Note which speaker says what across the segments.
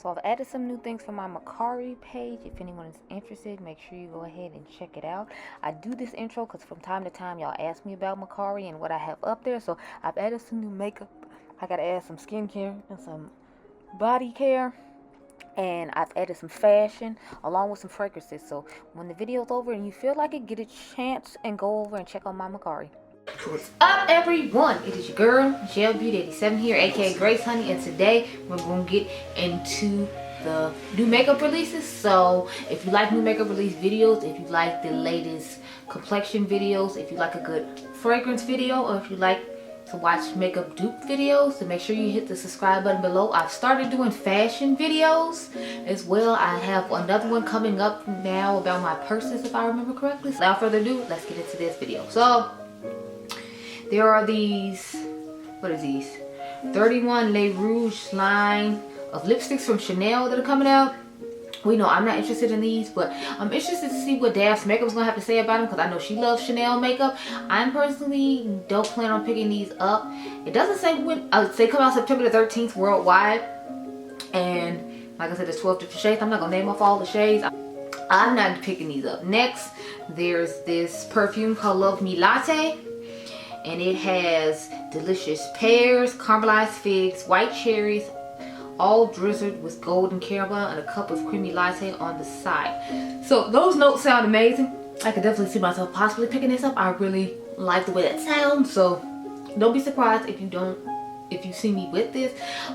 Speaker 1: So I've added some new things for my Mercari page. If anyone is interested, make sure you go ahead and check it out. I do this intro because from time to time y'all ask me about Mercari and what I have up there. So I've added some new makeup. I gotta add some skincare and some body care. And I've added some fashion along with some fragrances. So when the video's over and you feel like it, get a chance and go over and check out my Mercari. What's up, everyone? It is your girl Gelbeauty-QM here, aka Grace Honey, and today we're going to get into the new makeup releases. So if you like new makeup release videos, if you like the latest complexion videos, if you like a good fragrance video, or if you like to watch makeup dupe videos, then make sure you hit the subscribe button below. I've started doing fashion videos as well. I have another one coming up now about my purses, if I remember correctly. So without further ado, let's get into this video. So there are these, what are these? 31 Le Rouge line of lipsticks from Chanel that are coming out. We know I'm not interested in these, but I'm interested to see what Daph's makeup is going to have to say about them, because I know she loves Chanel makeup. I personally don't plan on picking these up. It doesn't say when, they come out September the 13th worldwide. And like I said, there's 12 different shades. I'm not going to name off all the shades. I'm not picking these up. Next, there's this perfume called Love Me Latte. And it has delicious pears, caramelized figs, white cherries, all drizzled with golden caramel, and a cup of creamy latte on the side. So those notes sound amazing. I could definitely see myself possibly picking this up. I really like the way that sounds. So don't be surprised if you see me with this.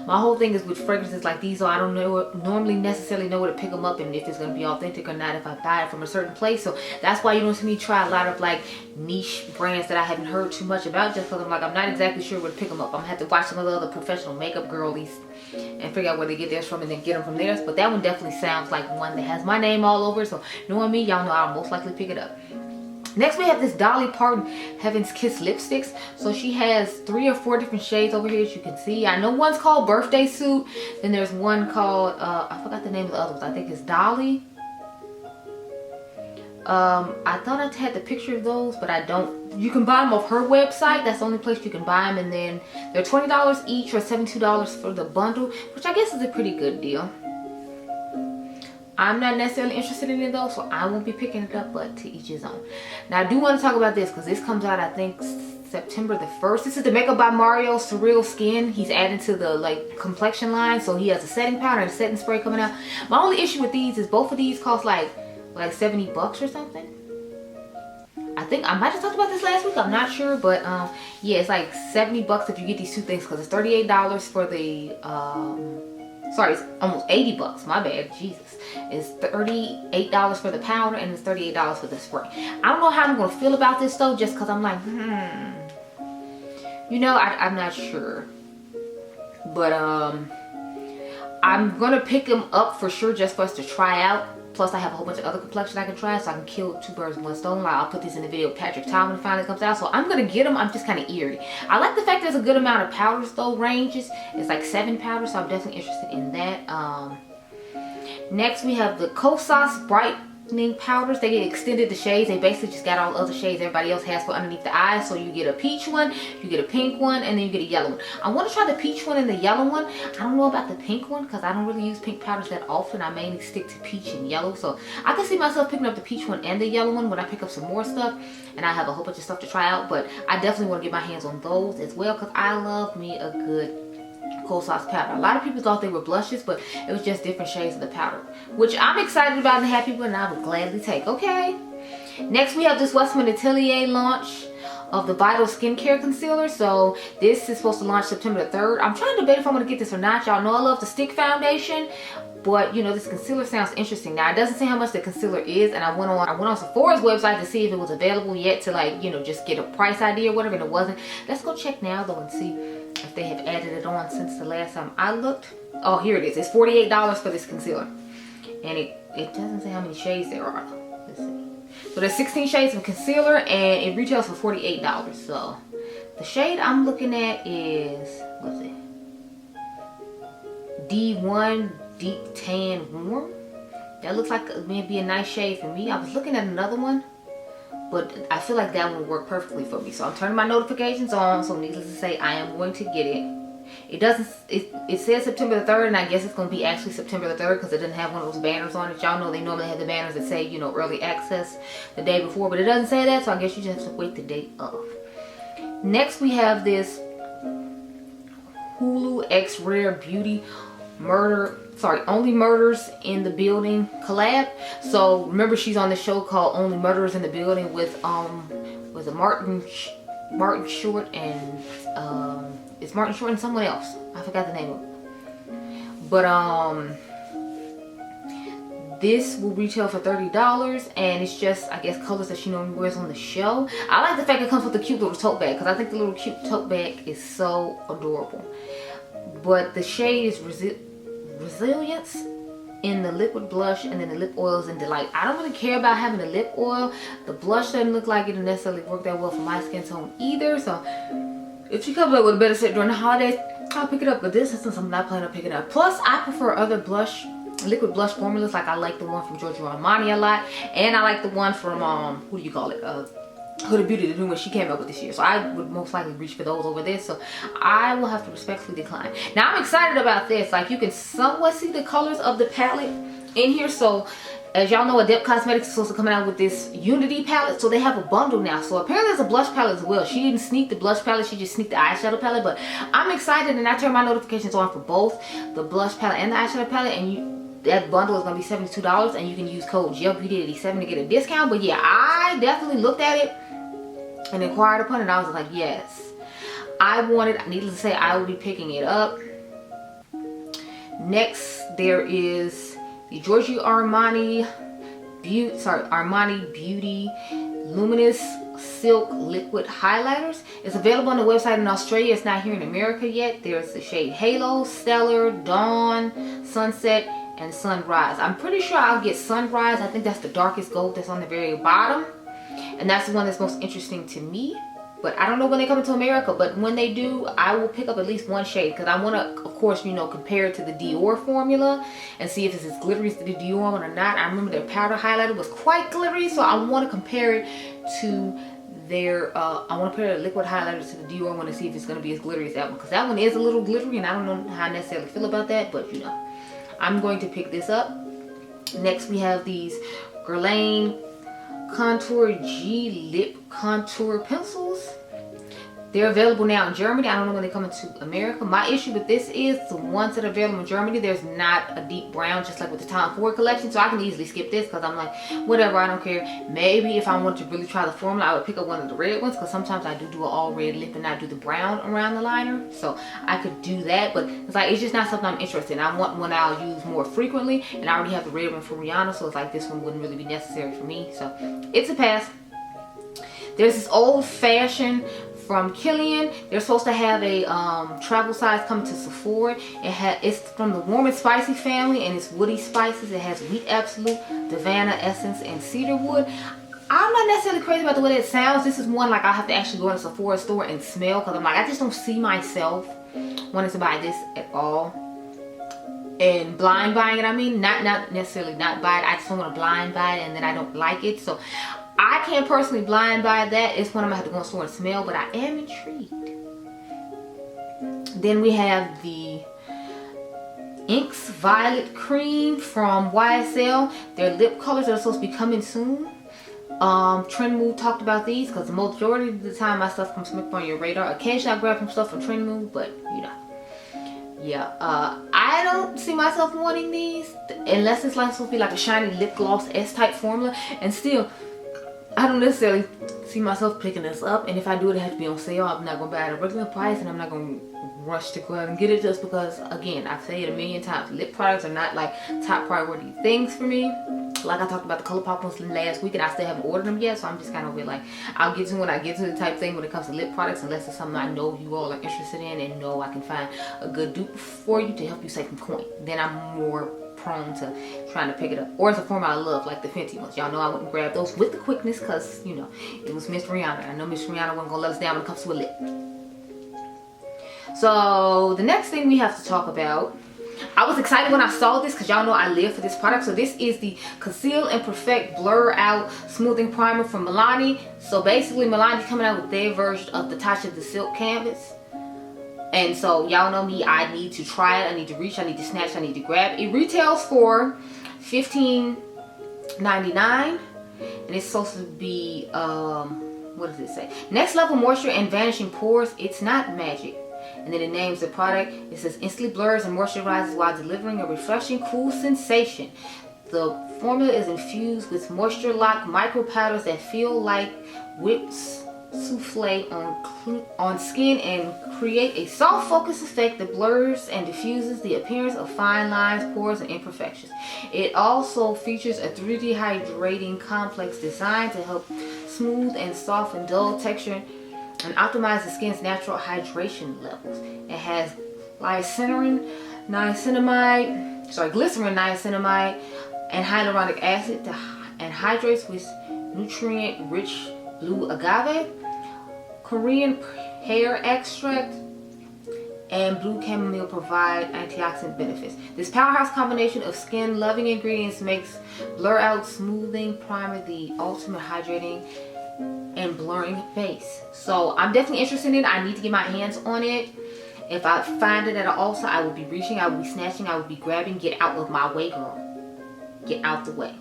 Speaker 1: My whole thing is with fragrances like these, so I don't normally necessarily know where to pick them up and if it's going to be authentic or not if I buy it from a certain place. So that's why you don't see me try a lot of like niche brands that I haven't heard too much about, just because I'm not exactly sure where to pick them up. I'm going to have to watch some of the other professional makeup girlies and figure out where they get theirs from and then get them from theirs. But that one definitely sounds like one that has my name all over it. So knowing me, y'all know I'll most likely pick it up. Next, we have this Dolly Parton Heaven's Kiss lipsticks. So she has 3 or 4 different shades over here, as you can see. I know one's called Birthday Suit. Then there's one called, I forgot the name of the other ones. I think it's Dolly. I thought I had the picture of those, but I don't. You can buy them off her website. That's the only place you can buy them. And then they're $20 each or $72 for the bundle, which I guess is a pretty good deal. I'm not necessarily interested in it though, so I won't be picking it up, but to each his own. Now I do want to talk about this because this comes out, I think, September the 1st. This is the Makeup by Mario Surreal Skin. He's adding to the like complexion line, so he has a setting powder and a setting spray coming out. My only issue with these is both of these cost like $70 or something. I think I might have talked about this last week, I'm not sure, but yeah, it's like $70 if you get these two things, because it's $38 for the sorry, it's almost $80, my bad, Jesus. It's $38 for the powder and it's $38 for the spray. I don't know how I'm gonna feel about this though, just because I'm like, you know, I'm not sure. But I'm gonna pick them up for sure, just for us to try out. Plus I have a whole bunch of other complexions I can try, so I can kill 2 birds with 1 stone. Like, I'll put this in the video of Patrick Tom when it finally comes out. So I'm gonna get them. I'm just kind of eerie. I like the fact there's a good amount of powders though, ranges. It's like 7 powders, so I'm definitely interested in that. Next we have the Kosas brightening powders. They get extended the shades. They basically just got all the other shades everybody else has for underneath the eyes. So you get a peach one, you get a pink one, and then you get a yellow one. I want to try the peach one and the yellow one. I don't know about the pink one because I don't really use pink powders that often. I mainly stick to peach and yellow. So I can see myself picking up the peach one and the yellow one when I pick up some more stuff. And I have a whole bunch of stuff to try out. But I definitely want to get my hands on those as well, because I love me a good Kosas powder. A lot of people thought they were blushes, but it was just different shades of the powder, which I'm excited about and happy with, and I would gladly take. Okay. Next, we have this Westman Atelier launch of the Vital Skincare Concealer. So this is supposed to launch September the 3rd. I'm trying to debate if I'm going to get this or not. Y'all know I love the stick foundation, but you know, this concealer sounds interesting. Now it doesn't say how much the concealer is, and I went on Sephora's website to see if it was available yet to, like, you know, just get a price idea or whatever, and it wasn't. Let's go check now though and see if they have added it on since the last time I looked. Oh, here it is. It's $48 for this concealer, and it doesn't say how many shades there are. Let's see. So there's 16 shades of concealer, and it retails for $48. So the shade I'm looking at is, what's it? D1 Deep Tan Warm. That looks like maybe a nice shade for me. I was looking at another one, but I feel like that one would work perfectly for me. So I'm turning my notifications on, so needless to say, I am going to get it. It doesn't, it says September the 3rd, and I guess it's going to be actually September the 3rd because it doesn't have one of those banners on it. Y'all know they normally have the banners that say, you know, early access the day before, but it doesn't say that, so I guess you just have to wait the date of. Next, we have this Hulu X Rare Beauty Only Murders in the Building collab. So remember, she's on the show called Only Murders in the Building with was it Martin Short and it's Martin Short and someone else. I forgot the name of it. But this will retail for $30, and it's just, I guess, colors that she normally wears on the show. I like the fact it comes with a cute little tote bag because I think the little cute tote bag is so adorable. But the shade is Resilience in the liquid blush, and then the lip oils and Delight. I don't really care about having the lip oil. The blush doesn't look like it'll necessarily work that well for my skin tone either. So if she comes up with a better set during the holidays, I'll pick it up. But this isn't something I plan on picking up. Plus, I prefer other liquid blush formulas. Like I like the one from Giorgio Armani a lot, and I like the one from who do you call it? Ulta Beauty, the new one she came up with this year. So I would most likely reach for those over this. So I will have to respectfully decline. Now I'm excited about this. Like you can somewhat see the colors of the palette in here. So as y'all know, Adept Cosmetics is supposed to come out with this Unity palette. So they have a bundle now. So apparently there's a blush palette as well. She didn't sneak the blush palette. She just sneaked the eyeshadow palette. But I'm excited, and I turned my notifications on for both the blush palette and the eyeshadow palette. And that bundle is going to be $72, and you can use code Gelbeauty87 to get a discount. But yeah, I definitely looked at it and inquired upon it. I was like, yes, needless to say, I will be picking it up. Next, there is the Giorgio Armani Beauty Luminous Silk Liquid Highlighters. It's available on the website in Australia. It's not here in America yet. There's the shade Halo, Stellar, Dawn, Sunset, and Sunrise. I'm pretty sure I'll get Sunrise. I think that's the darkest gold that's on the very bottom. And that's the one that's most interesting to me. But I don't know when they come to America. But when they do, I will pick up at least one shade. Because I want to, of course, you know, compare it to the Dior formula. And see if it's as glittery as the Dior one or not. I remember their powder highlighter was quite glittery. So I want to compare it to their, I want to compare the liquid highlighter to the Dior one to see if it's going to be as glittery as that one. Because that one is a little glittery. And I don't know how I necessarily feel about that. But, you know, I'm going to pick this up. Next, we have these Guerlain Contour G Lip Contour Pencils. They're available now in Germany. I don't know when they come into America. My issue with this is the ones that are available in Germany, there's not a deep brown, just like with the Tom Ford collection. So I can easily skip this because I'm like, whatever, I don't care. Maybe if I want to really try the formula, I would pick up one of the red ones, because sometimes I do an all red lip and I do the brown around the liner. So I could do that, but it's like, it's just not something I'm interested in. I want one I'll use more frequently, and I already have the red one from Rihanna, so it's like this one wouldn't really be necessary for me. So it's a pass. There's this Old Fashion from Killian. They're supposed to have a travel size coming to Sephora. It's from the Warm and Spicy family, and it's woody spices. It has wheat absolute, Davana essence, and cedarwood. I'm not necessarily crazy about the way that it sounds. This is one like I have to actually go in a Sephora store and smell, because I'm like, I just don't see myself wanting to buy this at all. And blind buying it, I mean, not necessarily not buy it. I just don't want to blind buy it and then I don't like it. So I can't personally blind buy that. It's one I'm going to have to go in the store and smell, but I am intrigued. Then we have the Inks Violet Cream from YSL. Their lip colors are supposed to be coming soon. Trend Move talked about these, because the majority of the time my stuff comes from on your radar. Occasionally I grab some stuff from Trend Move, but you know. Yeah, I don't see myself wanting these unless it's like supposed to be like a shiny lip gloss S-type formula. And still, I don't necessarily see myself picking this up. And if I do, it has to be on sale. I'm not going to buy it at a regular price, and I'm not going to rush to go out and get it, just because, again, I've said it a million times, lip products are not like top priority things for me. Like I talked about the ColourPop ones last week, and I still haven't ordered them yet, so I'm just kind of like, I'll get to when I get to the type thing when it comes to lip products, unless it's something I know you all are interested in and know I can find a good dupe for you to help you save some coin. Then I'm more prone to trying to pick it up. Or it's a formula I love, like the Fenty ones. Y'all know I wouldn't grab those with the quickness, because, you know, it was Miss Rihanna. I know Miss Rihanna wasn't going to let us down when it comes to a lip. So the next thing we have to talk about, I was excited when I saw this, because y'all know I live for this product. So this is the Conceal and Perfect Blur Out Smoothing Primer from Milani. So basically Milani's coming out with their version of Natasha the Silk Canvas. And so y'all know me, I need to try it, I need to reach, I need to snatch, I need to grab. It retails for $15.99, and it's supposed to be what does it say? Next level moisture and vanishing pores. It's not magic. And then it names the product. It says instantly blurs and moisturizes while delivering a refreshing, cool sensation. The formula is infused with moisture lock micro powders that feel like whipped souffle on skin and create a soft focus effect that blurs and diffuses the appearance of fine lines, pores, and imperfections. It also features a 3D hydrating complex designed to help smooth and soften dull texture and optimize the skin's natural hydration levels. It has glycerin, niacinamide, and hyaluronic acid and hydrates with nutrient-rich blue agave, Korean hair extract, and blue chamomile provide antioxidant benefits. This powerhouse combination of skin-loving ingredients makes blur out, smoothing primer the ultimate hydrating and blurring base. So I'm definitely interested in it. I need to get my hands on it. If I find it at an Ulta, I will be reaching, I will be snatching, I will be grabbing. Get out of my way, girl. Get out the way.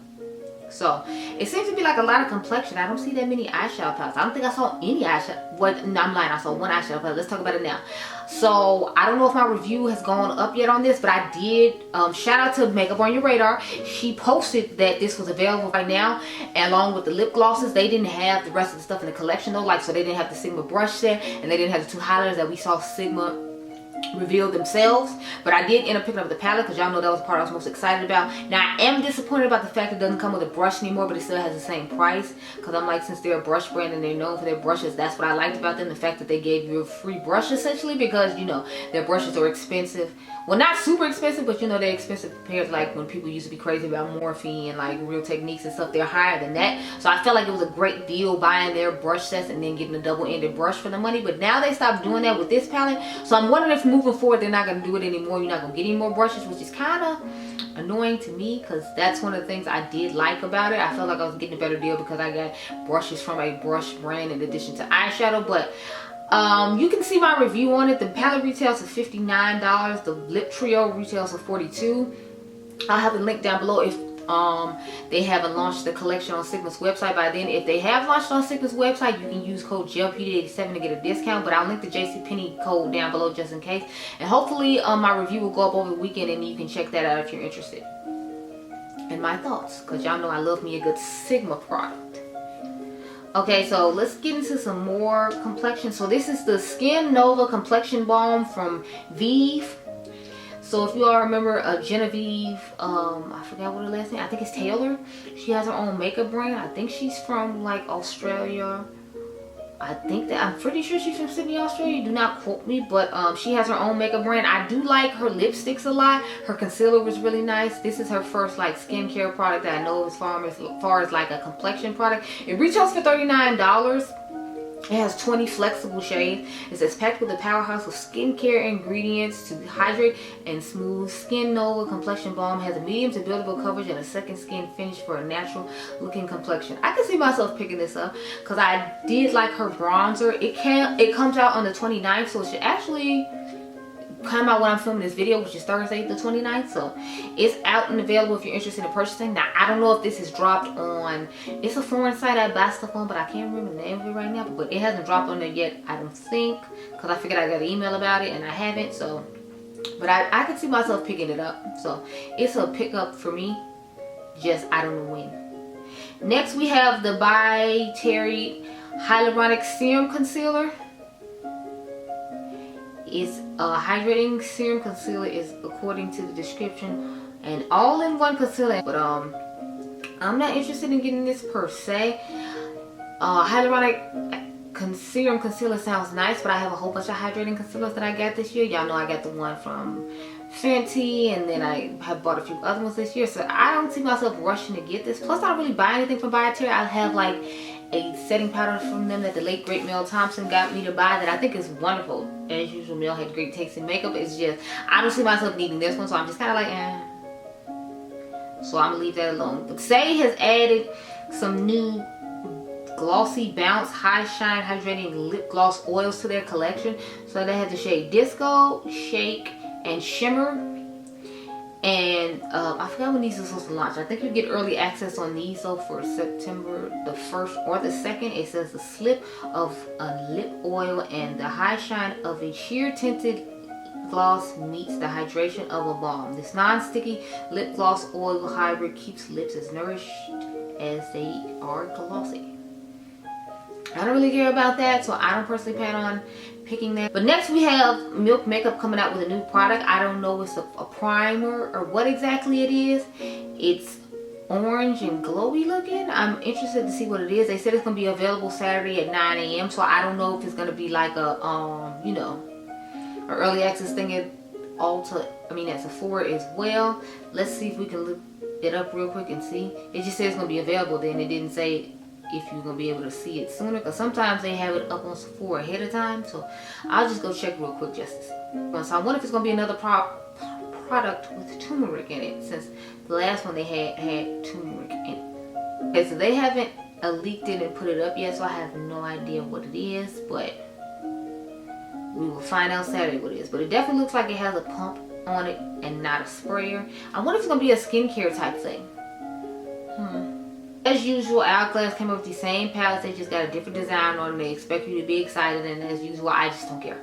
Speaker 1: So it seems to be like a lot of complexion. I don't see that many eyeshadow palettes. I don't think I saw any eyeshadow. What? No, I'm lying. I saw one eyeshadow palette. Let's talk about it now. So I don't know if my review has gone up yet on this, but I did. Shout out to Makeup on Your Radar. She posted that this was available right now, along with the lip glosses. They didn't have the rest of the stuff in the collection though. Like, so they didn't have the Sigma brush set, and they didn't have the 2 highlighters that we saw Sigma reveal themselves. But I did end up picking up the palette because y'all know that was the part I was most excited about. Now I am disappointed about the fact it doesn't come with a brush anymore, but it still has the same price, because I'm like, since they're a brush brand and they're known for their brushes, that's what I liked about them, the fact that they gave you a free brush essentially, because you know their brushes are expensive. Well, not super expensive, but you know they're expensive compared to like when people used to be crazy about Morphe and like Real Techniques and stuff. They're higher than that. So I felt like it was a great deal buying their brush sets and then getting a double-ended brush for the money. But now they stopped doing that with this palette, so I'm wondering if moving forward they're not going to do it anymore. You're not going to get any more brushes, which is kind of annoying to me, because that's one of the things I did like about it. I felt like I was getting a better deal because I got brushes from a brush brand in addition to eyeshadow. But you can see my review on it. The palette retails for $59. The lip trio retails for $42. I'll have a link down below if they haven't launched the collection on Sigma's website by then. If they have launched on Sigma's website, you can use code Gelbeauty87 to get a discount, but I'll link the JCPenney code down below just in case. And hopefully my review will go up over the weekend and you can check that out if you're interested in my thoughts, because y'all know I love me a good Sigma product. Okay, so let's get into some more complexion. So this is the Skin Nova Complexion Balm from Vive. So if you all remember Genevieve, I forgot what her last name, I think it's Taylor. She has her own makeup brand. I think she's from like Australia. I'm pretty sure she's from Sydney, Australia. Do not quote me, but she has her own makeup brand. I do like her lipsticks a lot. Her concealer was really nice. This is her first like skincare product that I know as far as like a complexion product. It retails for $39. It has 20 flexible shades. It says packed with a powerhouse of skincare ingredients to hydrate and smooth. Skin Nova Complexion Balm has a medium to buildable coverage and a second skin finish for a natural looking complexion. I can see myself picking this up because I did like her bronzer. It comes out on the 29th, so it should actually come out when I'm filming this video, which is Thursday the 29th. So it's out and available if you're interested in purchasing. Now I don't know if this is dropped on, it's a foreign site I buy stuff on, but I can't remember the name of it right now. But it hasn't dropped on there yet, I don't think, because I figured I got an email about it and I haven't. So but I can see myself picking it up, so it's a pickup for me, just I don't know when. Next we have the By Terry Hyaluronic Serum Concealer. It's a hydrating serum concealer, is according to the description an all-in-one concealer, but I'm not interested in getting this per se. Hyaluronic serum concealer sounds nice, but I have a whole bunch of hydrating concealers that I got this year. Y'all know I got the one from Fenty, and then I have bought a few other ones this year, so I don't see myself rushing to get this. Plus I don't really buy anything from Beaute Bar. I have like a setting powder from them that the late great Mel Thompson got me to buy that I think is wonderful. As usual, Mel had great taste in makeup. It's just I don't see myself needing this one, so I'm just kind of like so I'm gonna leave that alone. But Say has added some new Glossy Bounce High Shine Hydrating Lip Gloss Oils to their collection. So they have the shade Disco, Shake, and Shimmer. And I forgot when these are supposed to launch. I think you get early access on these though for September the 1st or the 2nd. It says the slip of a lip oil and the high shine of a sheer tinted gloss meets the hydration of a balm. This non-sticky lip gloss oil hybrid keeps lips as nourished as they are glossy. I don't really care about that, so I don't personally plan on picking that. But next we have Milk Makeup coming out with a new product. I don't know if it's a primer or what exactly it is. It's orange and glowy looking. I'm interested to see what it is. They said it's going to be available Saturday at 9 a.m. So I don't know if it's going to be like a, you know, an early access thing at Ulta, at Sephora as well. Let's see if we can look it up real quick and see. It just says it's going to be available then. It didn't say if you're going to be able to see it sooner, because sometimes they have it up on Sephora ahead of time. So I'll just go check real quick just to see. So I wonder if it's going to be another product with turmeric in it, since the last one they had turmeric in it. Okay, so they haven't leaked it and put it up yet, so I have no idea what it is, but we will find out Saturday what it is. But it definitely looks like it has a pump on it and not a sprayer. I wonder if it's going to be a skincare type thing. As usual, Hourglass came up with the same palettes. They just got a different design on them. They expect you to be excited, and as usual, I just don't care.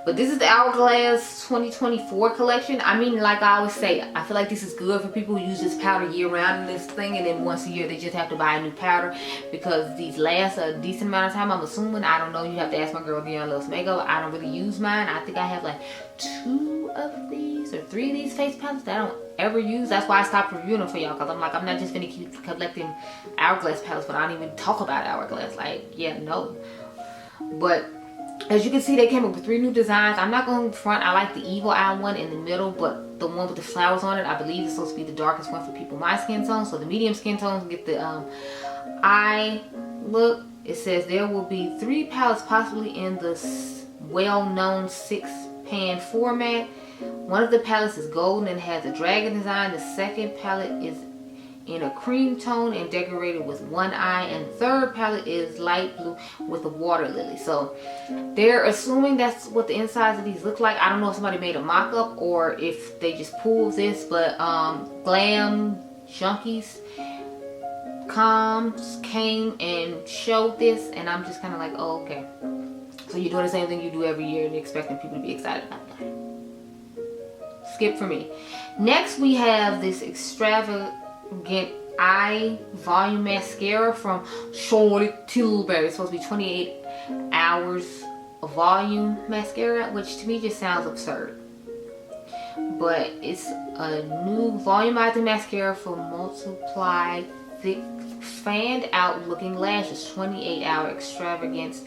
Speaker 1: But this is the Hourglass 2024 collection. Like I always say, I feel like this is good for people who use this powder year round in this thing, and then once a year they just have to buy a new powder, because these last a decent amount of time. I'm assuming. I don't know. You have to ask my girl Dionluvsmakeup. I don't really use mine. I think I have like 2 of these or 3 of these face palettes that I don't ever use. That's why I stopped reviewing them for y'all, because I'm like, I'm not just gonna keep collecting Hourglass palettes, but I don't even talk about Hourglass. Like, yeah, no. But as you can see, they came up with 3 new designs. I'm not going front. I like the evil eye one in the middle, but the one with the flowers on it, I believe is supposed to be the darkest one for people my skin tone. So the medium skin tones get the eye look. It says there will be 3 palettes possibly in the well-known 6-pan format. One of the palettes is golden and has a dragon design. The second palette is in a cream tone and decorated with 1 eye, and third palette is light blue with a water lily. So they're assuming that's what the insides of these look like. I don't know if somebody made a mock-up or if they just pulled this, but Glam Junkies came and showed this, and I'm just kind of like, oh, okay. So you're doing the same thing you do every year and you're expecting people to be excited about that. Skip for me. Next we have this extravagant eye volume mascara from Charlotte Tilbury. It's supposed to be 28 hours of volume mascara, which to me just sounds absurd. But it's a new volumizing mascara for multiply thick fanned out looking lashes. 28 hour extravagance,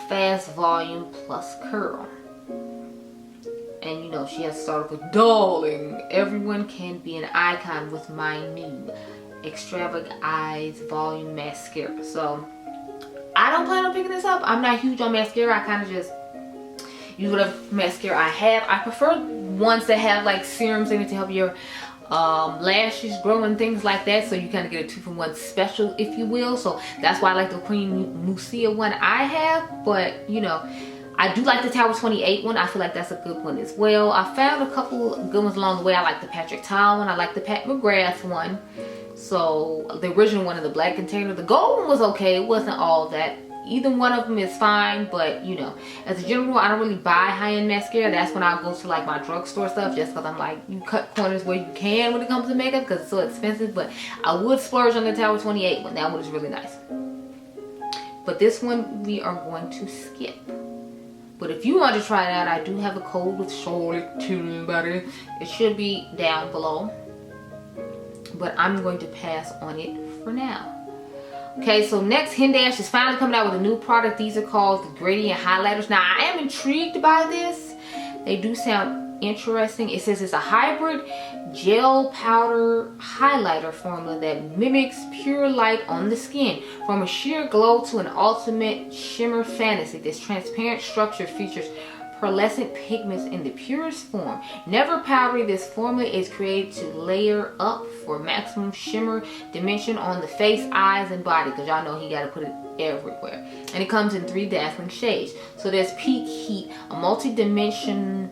Speaker 1: fast volume plus curl. And you know, she has started with, darling, everyone can be an icon with my new Extravagant Eyes Volume Mascara. So I don't plan on picking this up. I'm not huge on mascara. I kind of just use whatever mascara I have. I prefer ones that have like serums in it to help your lashes grow and things like that. So you kind of get a 2-for-1 special, if you will. So that's why I like the Queen Musia one I have. But you know, I do like the Tower 28 one. I feel like that's a good one as well. I found a couple good ones along the way. I like the Patrick Ta one. I like the Pat McGrath one. So the original one in the black container. The gold one was okay. It wasn't all that. Either one of them is fine, but you know, as a general rule, I don't really buy high-end mascara. That's when I go to like my drugstore stuff, just because I'm like, you cut corners where you can when it comes to makeup, because it's so expensive. But I would splurge on the Tower 28 one. That one is really nice. But this one we are going to skip. But if you want to try it out, I do have a code with Charlotte Tilbury. It should be down below. But I'm going to pass on it for now. Okay, so next, Hindash is finally coming out with a new product. These are called the Gradient Highlighters. Now, I am intrigued by this. They do sound interesting. It says it's a hybrid gel powder highlighter formula that mimics pure light on the skin. From a sheer glow to an ultimate shimmer fantasy, this transparent structure features pearlescent pigments in the purest form. Never powdery, this formula is created to layer up for maximum shimmer dimension on the face, eyes, and body. Because y'all know he got to put it everywhere. And it comes in 3 dazzling shades. So there's Peak Heat, a multi-dimensional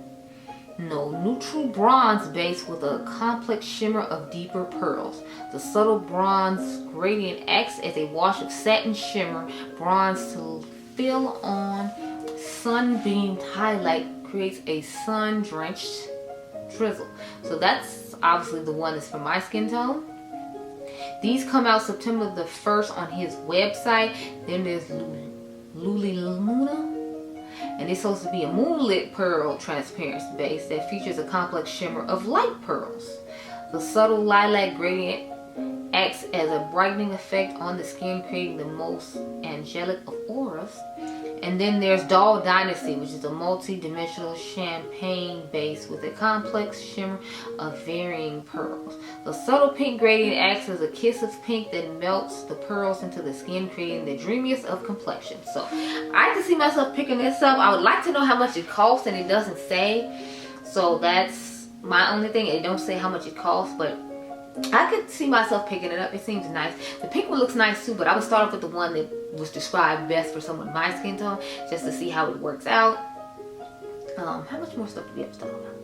Speaker 1: neutral bronze base with a complex shimmer of deeper pearls. The subtle bronze gradient acts as a wash of satin shimmer bronze to fill on sunbeamed highlight, creates a sun-drenched drizzle. So that's obviously the one that's for my skin tone. These come out September the 1st on his website. Then there's Luna. And it's supposed to be a moonlit pearl transparency base that features a complex shimmer of light pearls. The subtle lilac gradient acts as a brightening effect on the skin, creating the most angelic of auras. And then there's Doll Dynasty, which is a multi-dimensional champagne base with a complex shimmer of varying pearls. The subtle pink gradient acts as a kiss of pink that melts the pearls into the skin, creating the dreamiest of complexions. So I can see myself picking this up. I would like to know how much it costs, and it doesn't say. So that's my only thing. It don't say how much it costs, but I could see myself picking it up. It seems nice. The pink one looks nice too, but I would start off with the one that was described best for someone with my skin tone, just to see how it works out. How much more stuff do we have to talk about?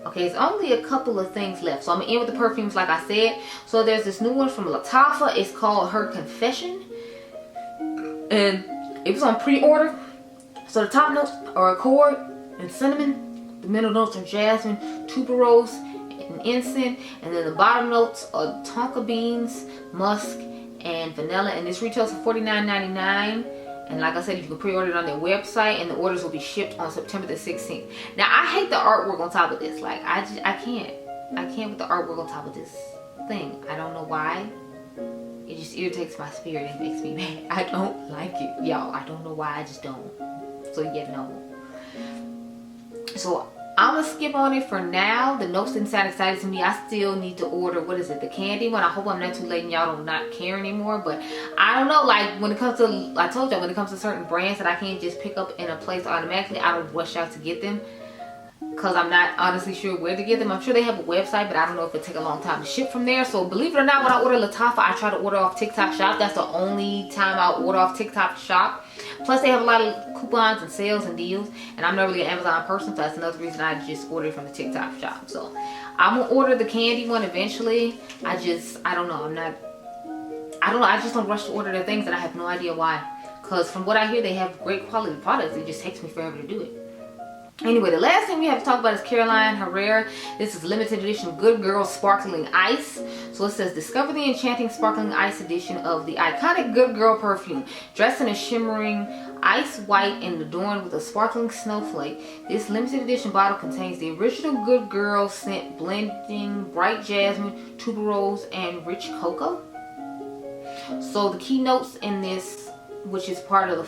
Speaker 1: Okay, it's only a couple of things left. So I'm gonna end with the perfumes like I said. So there's this new one from Latifah. It's called Her Confession. And it was on pre-order. So the top notes are accord and cinnamon. The middle notes are jasmine, tuberose, and incense, and then the bottom notes are tonka beans, musk, and vanilla. And this retails for $49.99. And like I said, you can pre-order it on their website, and the orders will be shipped on September the 16th. Now I hate the artwork on top of this. Like I can't with the artwork on top of this thing. I don't know why. It just irritates my spirit and makes me mad. I don't like it, y'all. I don't know why. I just don't. So yeah, no. So I'm gonna skip on it for now. The notes didn't sound excited to me. I still need to order, what is it, the candy one. I hope I'm not too late and y'all don't not care anymore. But I don't know, like when it comes to, I told y'all, when it comes to certain brands that I can't just pick up in a place automatically, I don't rush out to get them, because I'm not honestly sure where to get them. I'm sure they have a website, but I don't know if it'll take a long time to ship from there. So believe it or not, when I order Latifah, I try to order off TikTok Shop. That's the only time I order off TikTok Shop. Plus they have a lot of coupons and sales and deals, and I'm not really an Amazon person, so that's another reason I just ordered from the TikTok Shop. So I'm gonna order the candy one eventually. I don't know, I just don't rush to order the things, and I have no idea why, because from what I hear, they have great quality products. It just takes me forever to do it. Anyway, the last thing we have to talk about is Killian Herrera. This is limited edition Good Girl Sparkling Ice. So it says, discover the enchanting sparkling ice edition of the iconic Good Girl perfume. Dressed in a shimmering ice white and adorned with a sparkling snowflake, this limited edition bottle contains the original Good Girl scent, blending bright jasmine, tuberose, and rich cocoa. So the key notes in this, which is part of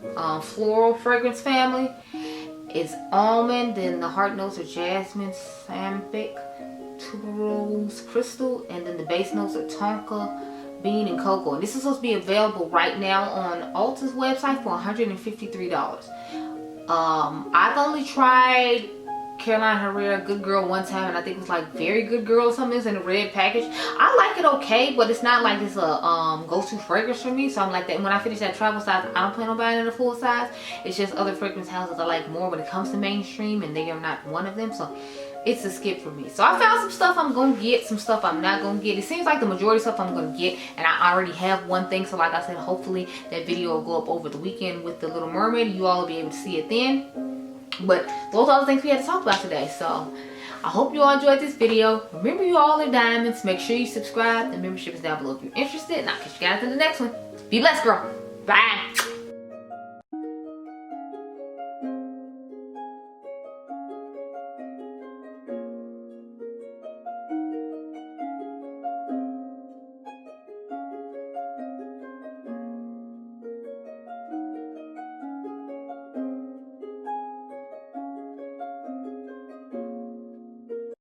Speaker 1: the floral fragrance family, is almond. Then the heart notes are jasmine, sampic, tuberose, crystal, and then the base notes are tonka, bean, and cocoa. And this is supposed to be available right now on Ulta's website for $153. I've only tried Killian Herrera Good Girl one time, and I think it was like Very Good Girl or something. It's in a red package. I like it okay, but it's not like it's a go-to fragrance for me. So I'm like that. And when I finish that travel size, I don't plan on buying it in a full size. It's just other fragrance houses I like more when it comes to mainstream, and they are not one of them. So it's a skip for me. So I found some stuff I'm gonna get, some stuff I'm not gonna get. It seems like the majority of stuff I'm gonna get, and I already have one thing. So like I said, hopefully that video will go up over the weekend with the Little Mermaid. You all will be able to see it then. But those are the things we had to talk about today. So I hope you all enjoyed this video. Remember, you all are diamonds. Make sure you subscribe. The membership is down below if you're interested. And I'll catch you guys in the next one. Be blessed, girl. Bye.